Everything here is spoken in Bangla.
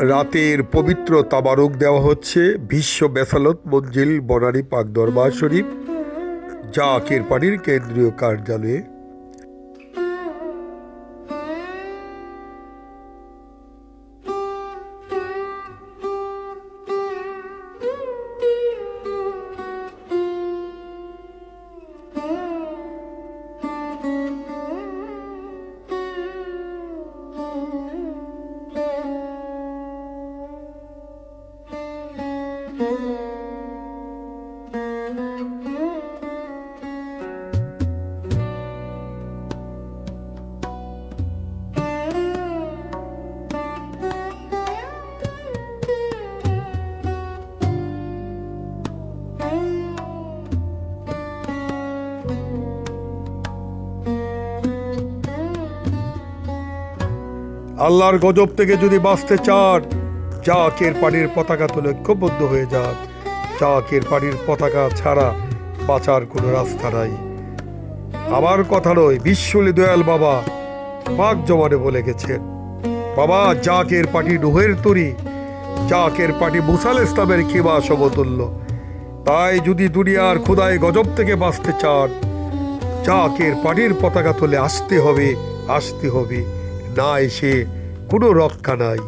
রাতের পবিত্র তাবারুক দেওয়া হচ্ছে বিশ্ব বেসালত মঞ্জিল বনানী পাক দরবার শরীফ জাকের পানির কেন্দ্রীয় কার্যালয়ে। আল্লাহর গজব থেকে যদি বাঁচতে চান, জাকের পানির পতাকা তুলে ঐক্যবদ্ধ হয়ে যান। জাকের পানির পতাকা ছাড়া বাঁচার কোনো রাস্তা নাই। আমার কথা নয়, বিশ্বলি দয়াল বাবা পাক জমানে বলে গেছেন, বাবা জাকের পানি নুহের তরি, জাকের পানি মুসা আলাইহিস ইসলামের খিবা সমতুল্য। তাই যদি দুনিয়ার খোদায় গজব থেকে বাঁচতে চান, জাকের পানির পতাকা তুলে আসতে হবে, না এসে কোনো রক্ষা নাই।